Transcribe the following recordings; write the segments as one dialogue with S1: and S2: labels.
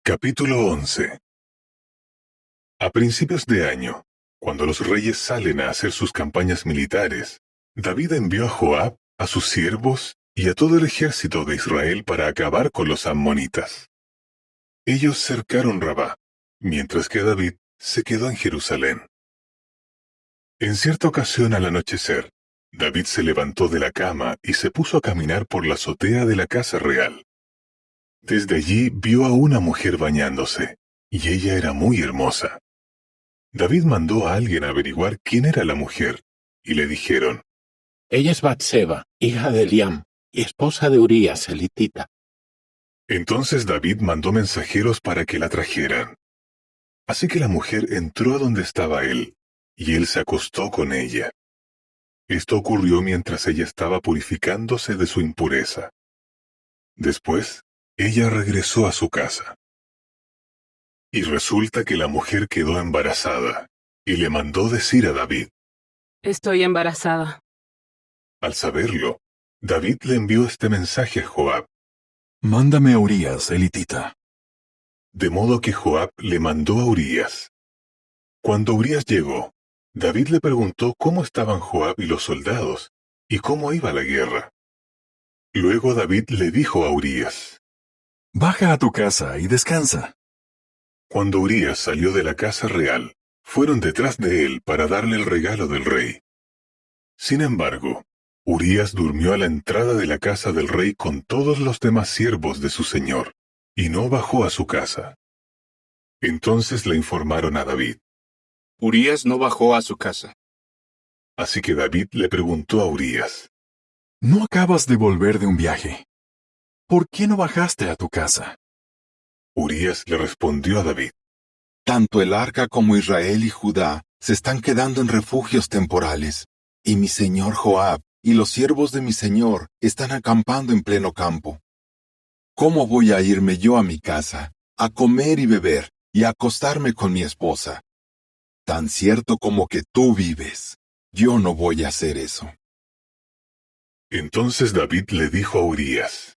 S1: Capítulo 11. A principios de año, cuando los reyes salen a hacer sus campañas militares, David envió a Joab, a sus siervos y a todo el ejército de Israel para acabar con los amonitas. Ellos cercaron Rabá, mientras que David se quedó en Jerusalén. En cierta ocasión al anochecer, David se levantó de la cama y se puso a caminar por la azotea de la casa real. Desde allí vio a una mujer bañándose, y ella era muy hermosa. David mandó a alguien a averiguar quién era la mujer, y le dijeron:
S2: Ella es Batseba, hija de Eliam, y esposa de Urías el hitita.
S1: Entonces David mandó mensajeros para que la trajeran. Así que la mujer entró a donde estaba él, y él se acostó con ella. Esto ocurrió mientras ella estaba purificándose de su impureza. Después, ella regresó a su casa. Y resulta que la mujer quedó embarazada, y le mandó decir a David.
S3: Estoy embarazada.
S1: Al saberlo, David le envió este mensaje a Joab.
S4: Mándame a Urías el hitita.
S1: De modo que Joab le mandó a Urías. Cuando Urías llegó, David le preguntó cómo estaban Joab y los soldados, y cómo iba la guerra. Luego David le dijo a Urías:
S4: Baja a tu casa y descansa.
S1: Cuando Urías salió de la casa real, fueron detrás de él para darle el regalo del rey. Sin embargo, Urías durmió a la entrada de la casa del rey con todos los demás siervos de su señor, y no bajó a su casa. Entonces le informaron a David.
S5: Urías no bajó a su casa.
S1: Así que David le preguntó a Urías:
S4: ¿No acabas de volver de un viaje? ¿Por qué no bajaste a tu casa?
S1: Urías le respondió a David:
S5: Tanto el arca como Israel y Judá se están quedando en refugios temporales, y mi señor Joab y los siervos de mi señor están acampando en pleno campo. ¿Cómo voy a irme yo a mi casa, a comer y beber, y a acostarme con mi esposa? Tan cierto como que tú vives, yo no voy a hacer eso.
S1: Entonces David le dijo a Urías: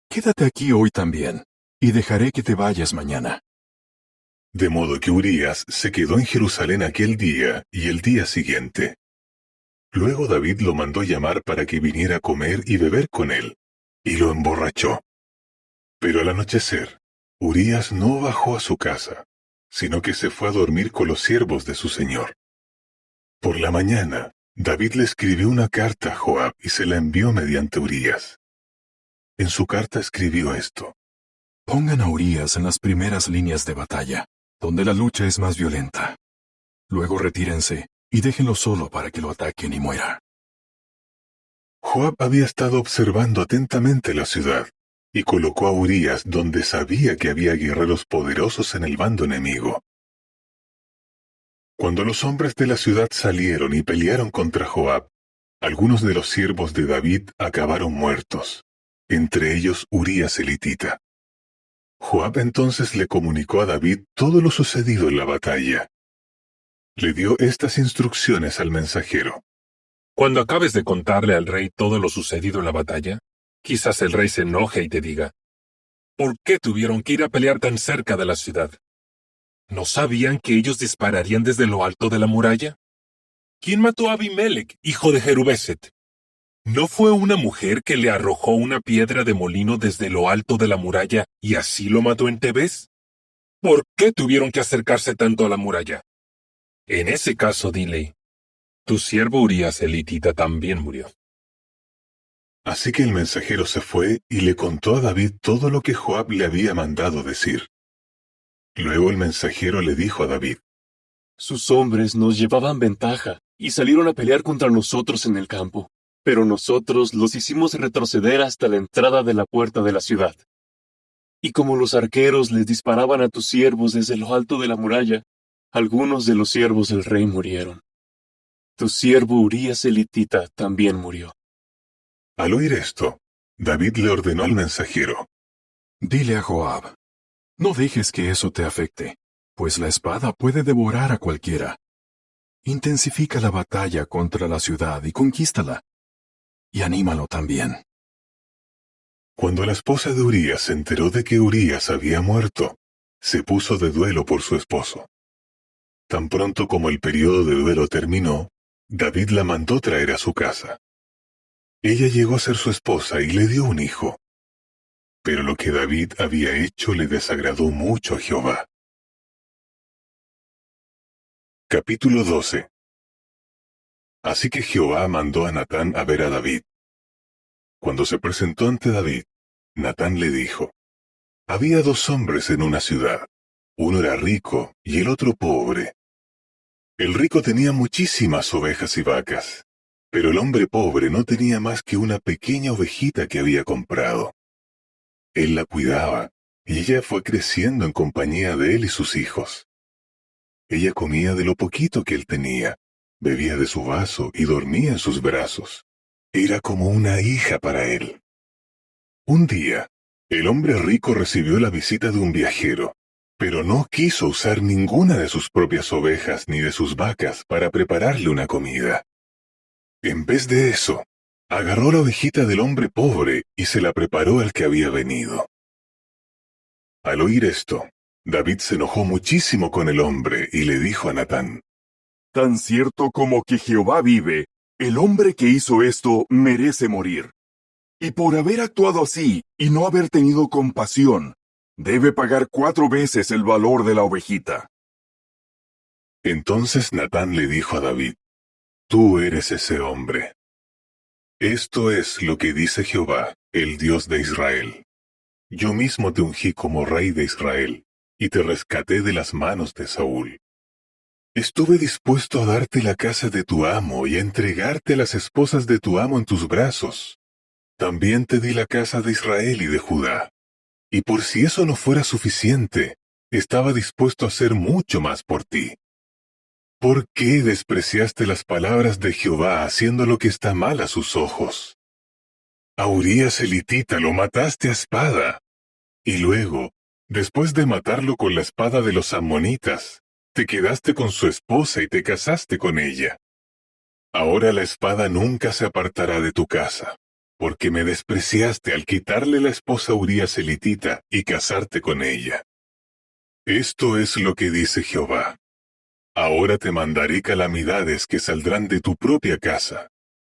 S4: Quédate aquí hoy también, y dejaré que te vayas mañana.
S1: De modo que Urías se quedó en Jerusalén aquel día y el día siguiente. Luego David lo mandó llamar para que viniera a comer y beber con él, y lo emborrachó. Pero al anochecer, Urías no bajó a su casa, sino que se fue a dormir con los siervos de su señor. Por la mañana, David le escribió una carta a Joab y se la envió mediante Urías. En su carta escribió esto:
S4: Pongan a Urías en las primeras líneas de batalla, donde la lucha es más violenta. Luego retírense y déjenlo solo para que lo ataquen y muera.
S1: Joab había estado observando atentamente la ciudad, y colocó a Urías donde sabía que había guerreros poderosos en el bando enemigo. Cuando los hombres de la ciudad salieron y pelearon contra Joab, algunos de los siervos de David acabaron muertos, entre ellos Urías el hitita. Joab entonces le comunicó a David todo lo sucedido en la batalla. Le dio estas instrucciones al mensajero:
S6: Cuando acabes de contarle al rey todo lo sucedido en la batalla, quizás el rey se enoje y te diga: ¿por qué tuvieron que ir a pelear tan cerca de la ciudad? ¿No sabían que ellos dispararían desde lo alto de la muralla? ¿Quién mató a Abimelech, hijo de Jerubeset? ¿No fue una mujer que le arrojó una piedra de molino desde lo alto de la muralla y así lo mató en Tebes? ¿Por qué tuvieron que acercarse tanto a la muralla? En ese caso dile: tu siervo Urías el hitita también murió.
S1: Así que el mensajero se fue y le contó a David todo lo que Joab le había mandado decir. Luego el mensajero le dijo a David:
S7: Sus hombres nos llevaban ventaja y salieron a pelear contra nosotros en el campo, pero nosotros los hicimos retroceder hasta la entrada de la puerta de la ciudad. Y como los arqueros les disparaban a tus siervos desde lo alto de la muralla, algunos de los siervos del rey murieron. Tu siervo Urías el hitita también murió.
S1: Al oír esto, David le ordenó al mensajero:
S4: Dile a Joab, no dejes que eso te afecte, pues la espada puede devorar a cualquiera. Intensifica la batalla contra la ciudad y conquístala. Y anímalo también.
S1: Cuando la esposa de Urías se enteró de que Urías había muerto, se puso de duelo por su esposo. Tan pronto como el periodo de duelo terminó, David la mandó traer a su casa. Ella llegó a ser su esposa y le dio un hijo. Pero lo que David había hecho le desagradó mucho a Jehová. Capítulo 12. Así que Jehová mandó a Natán a ver a David. Cuando se presentó ante David, Natán le dijo: Había dos hombres en una ciudad. Uno era rico y el otro pobre. El rico tenía muchísimas ovejas y vacas, pero el hombre pobre no tenía más que una pequeña ovejita que había comprado. Él la cuidaba, y ella fue creciendo en compañía de él y sus hijos. Ella comía de lo poquito que él tenía, bebía de su vaso y dormía en sus brazos. Era como una hija para él. Un día, el hombre rico recibió la visita de un viajero, pero no quiso usar ninguna de sus propias ovejas ni de sus vacas para prepararle una comida. En vez de eso, agarró la ovejita del hombre pobre y se la preparó al que había venido. Al oír esto, David se enojó muchísimo con el hombre y le dijo a Natán:
S4: Tan cierto como que Jehová vive, el hombre que hizo esto merece morir. Y por haber actuado así y no haber tenido compasión, debe pagar 4 veces el valor de la ovejita.
S1: Entonces Natán le dijo a David: Tú eres ese hombre. Esto es lo que dice Jehová, el Dios de Israel. Yo mismo te ungí como rey de Israel, y te rescaté de las manos de Saúl. Estuve dispuesto a darte la casa de tu amo y a entregarte a las esposas de tu amo en tus brazos. También te di la casa de Israel y de Judá. Y por si eso no fuera suficiente, estaba dispuesto a hacer mucho más por ti. ¿Por qué despreciaste las palabras de Jehová haciendo lo que está mal a sus ojos? A Urías elitita lo mataste a espada. Y luego, después de matarlo con la espada de los amonitas, te quedaste con su esposa y te casaste con ella. Ahora la espada nunca se apartará de tu casa, porque me despreciaste al quitarle la esposa a Urías elitita y casarte con ella. Esto es lo que dice Jehová. Ahora te mandaré calamidades que saldrán de tu propia casa,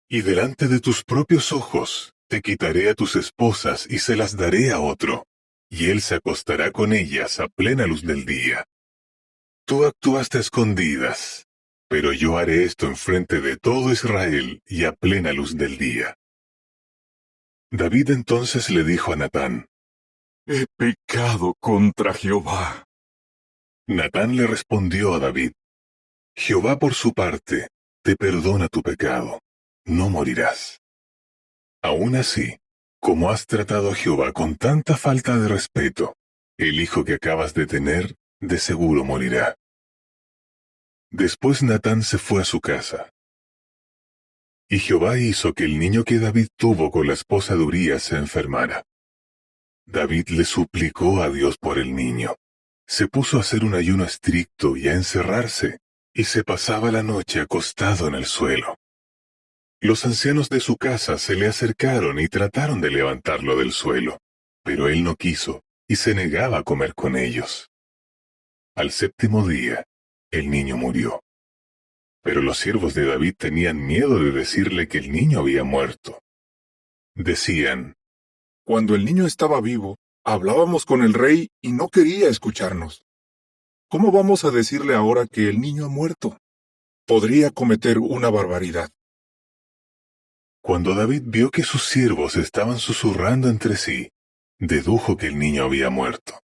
S1: y delante de tus propios ojos te quitaré a tus esposas y se las daré a otro, y él se acostará con ellas a plena luz del día. Tú actuaste a escondidas, pero yo haré esto enfrente de todo Israel y a plena luz del día. David entonces le dijo a Natán:
S4: He pecado contra Jehová.
S1: Natán le respondió a David: Jehová por su parte te perdona tu pecado, no morirás. Aún así, como has tratado a Jehová con tanta falta de respeto, el hijo que acabas de tener de seguro morirá. Después Natán se fue a su casa. Y Jehová hizo que el niño que David tuvo con la esposa de Urías se enfermara. David le suplicó a Dios por el niño. Se puso a hacer un ayuno estricto y a encerrarse, y se pasaba la noche acostado en el suelo. Los ancianos de su casa se le acercaron y trataron de levantarlo del suelo, pero él no quiso y se negaba a comer con ellos. Al 7º día, el niño murió. Pero los siervos de David tenían miedo de decirle que el niño había muerto. Decían:
S8: Cuando el niño estaba vivo, hablábamos con el rey y no quería escucharnos. ¿Cómo vamos a decirle ahora que el niño ha muerto? Podría cometer una barbaridad.
S1: Cuando David vio que sus siervos estaban susurrando entre sí, dedujo que el niño había muerto.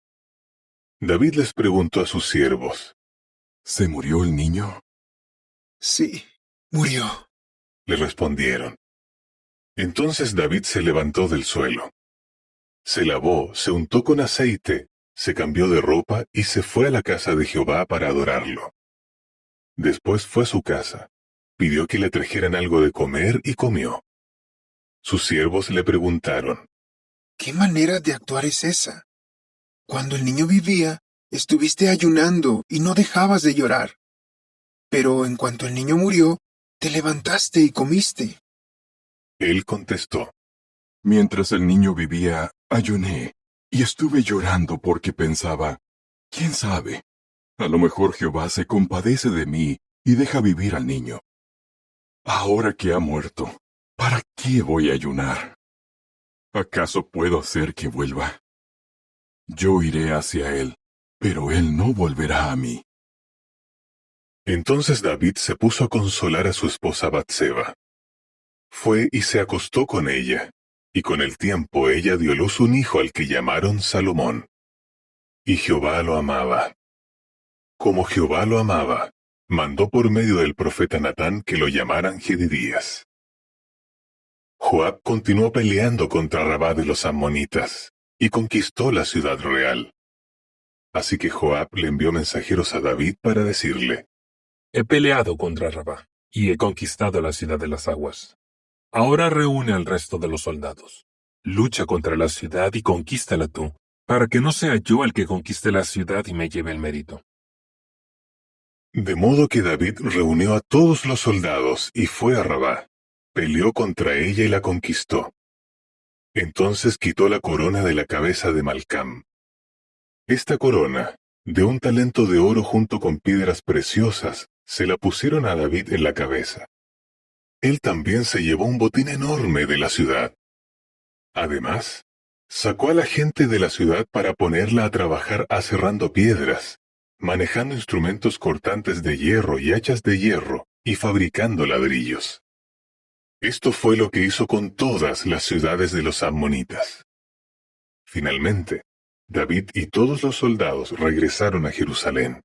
S1: David les preguntó a sus siervos:
S4: ¿Se murió el niño?
S8: Sí, murió.
S1: Le respondieron. Entonces David se levantó del suelo. Se lavó, se untó con aceite, se cambió de ropa y se fue a la casa de Jehová para adorarlo. Después fue a su casa, pidió que le trajeran algo de comer y comió. Sus siervos le preguntaron:
S9: ¿Qué manera de actuar es esa? Cuando el niño vivía, estuviste ayunando y no dejabas de llorar. Pero en cuanto el niño murió, te levantaste y comiste.
S1: Él contestó:
S4: Mientras el niño vivía, ayuné, y estuve llorando porque pensaba, ¿Quién sabe? A lo mejor Jehová se compadece de mí y deja vivir al niño. Ahora que ha muerto, ¿para qué voy a ayunar? ¿Acaso puedo hacer que vuelva? Yo iré hacia él, pero él no volverá a mí.
S1: Entonces David se puso a consolar a su esposa Batseba. Fue y se acostó con ella, y con el tiempo ella dio luz un hijo al que llamaron Salomón. Y Jehová lo amaba. Como Jehová lo amaba, mandó por medio del profeta Natán que lo llamaran Jedidías. Joab continuó peleando contra Rabá de los ammonitas, y conquistó la ciudad real. Así que Joab le envió mensajeros a David para decirle:
S6: He peleado contra Rabá, y he conquistado la ciudad de las aguas. Ahora reúne al resto de los soldados. Lucha contra la ciudad y conquístala tú, para que no sea yo el que conquiste la ciudad y me lleve el mérito.
S1: De modo que David reunió a todos los soldados y fue a Rabá, peleó contra ella y la conquistó. Entonces quitó la corona de la cabeza de Malcam. Esta corona, de un talento de oro junto con piedras preciosas, se la pusieron a David en la cabeza. Él también se llevó un botín enorme de la ciudad. Además, sacó a la gente de la ciudad para ponerla a trabajar aserrando piedras, manejando instrumentos cortantes de hierro y hachas de hierro, y fabricando ladrillos. Esto fue lo que hizo con todas las ciudades de los ammonitas. Finalmente, David y todos los soldados regresaron a Jerusalén.